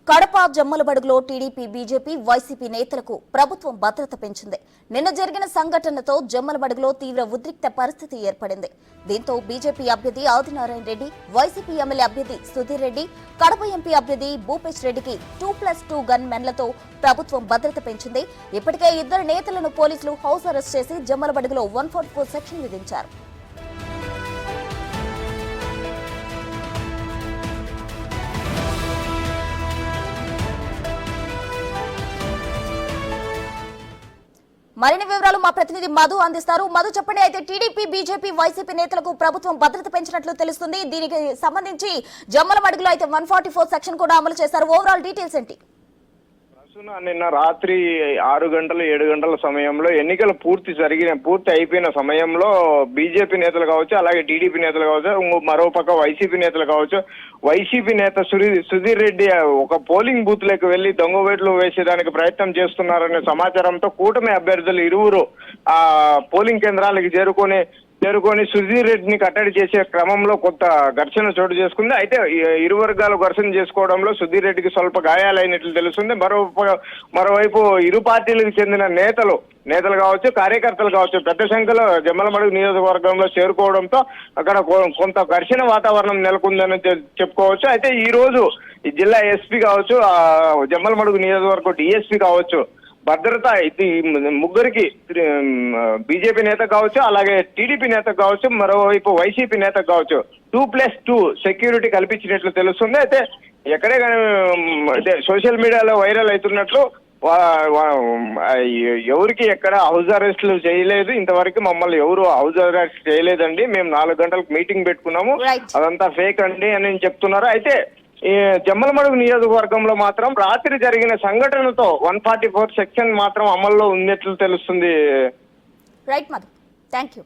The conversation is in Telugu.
కడప జమ్మలమడుగులో టీడీపీ బీజేపీ వైసీపీ నేతలకు ప్రభుత్వం భద్రత పెంచింది. నిన్న జరిగిన సంఘటనతో జమ్మలమడుగులో తీవ్ర ఉద్రిక్త పరిస్థితి ఏర్పడింది. దీంతో బీజేపీ అభ్యర్థి ఆదినారాయణ రెడ్డి, వైసీపీ ఎమ్మెల్యే అభ్యర్థి సుధీర్ రెడ్డి, కడప ఎంపీ అభ్యర్థి భూపేష్ రెడ్డికి 2+2 గన్ మెన్లతో ప్రభుత్వం భద్రత పెంచింది. ఇప్పటికే ఇద్దరు నేతలను పోలీసులు హౌస్ అరెస్ట్ చేసి జమ్మలమడుగులో 144 సెక్షన్ విధించారు. మరిన్ని వివరాలు మా ప్రతినిధి మధు అందిస్తారు. మధు, చెప్పండి. అయితే టీడీపీ బీజేపీ వైసీపీ నేతలకు ప్రభుత్వం భద్రత పెంచినట్లు తెలుస్తుంది. దీనికి సంబంధించి జమ్మలమడుగులో అయితే 144 సెక్షన్ కూడా అమలు చేశారు. ఓవరాల్ డీటెయిల్స్ ఏంటి? నిన్న రాత్రి 6 గంటలు 7 గంటల సమయంలో ఎన్నికలు పూర్తి అయిపోయిన సమయంలో బీజేపీ నేతలు కావచ్చు, అలాగే టీడీపీ నేతలు కావచ్చు, మరోపక్క వైసీపీ నేతలు కావచ్చు, వైసీపీ నేత సుధీర్ రెడ్డి ఒక పోలింగ్ బూత్ లకు వెళ్లి దొంగవేట్లు వేసేదానికి ప్రయత్నం చేస్తున్నారనే సమాచారంతో కూటమి అభ్యర్థులు ఇరువురు ఆ పోలింగ్ కేంద్రాలకు చేరుకొని సుధీర్ రెడ్డిని కట్టడి చేసే క్రమంలో కొంత ఘర్షణ చోటు చేసుకుంది. అయితే ఇరు వర్గాలు ఘర్షణ చేసుకోవడంలో సుధీర్ రెడ్డికి స్వల్ప గాయాలైనట్లు తెలుస్తుంది. మరోవైపు ఇరు పార్టీలకు చెందిన నేతలు కావచ్చు, కార్యకర్తలు కావచ్చు పెద్ద సంఖ్యలో జమ్మలమడుగు నియోజకవర్గంలో చేరుకోవడంతో అక్కడ కొంత ఘర్షణ వాతావరణం నెలకొందని చెప్పుకోవచ్చు. అయితే ఈ రోజు ఈ జిల్లా ఎస్పీ కావచ్చు, జమ్మలమడుగు నియోజకవర్గం డిఎస్పీ కావచ్చు, భద్రత ఇది ముగ్గురికి బీజేపీ నేత కావచ్చు, అలాగే టీడీపీ నేత కావచ్చు, మరోవైపు వైసీపీ నేత కావచ్చు 2+2 సెక్యూరిటీ కల్పించినట్లు తెలుస్తుంది. అయితే ఎక్కడే కానీ సోషల్ మీడియాలో వైరల్ అవుతున్నట్లు ఎవరికి ఎక్కడ హౌస్ అరెస్ట్లు చేయలేదు, ఇంతవరకు మమ్మల్ని ఎవరు హౌస్ అరెస్ట్ చేయలేదండి, మేము 4 గంటలకు మీటింగ్ పెట్టుకున్నాము, అదంతా ఫేక్ అండి అని చెప్తున్నారు. అయితే ఈ జమ్మలమడుగు నియోజకవర్గంలో మాత్రం రాత్రి జరిగిన సంఘటనతో 144 సెక్షన్ మాత్రం అమల్లో ఉన్నట్లు తెలుస్తుంది. Right Madhu, thank you.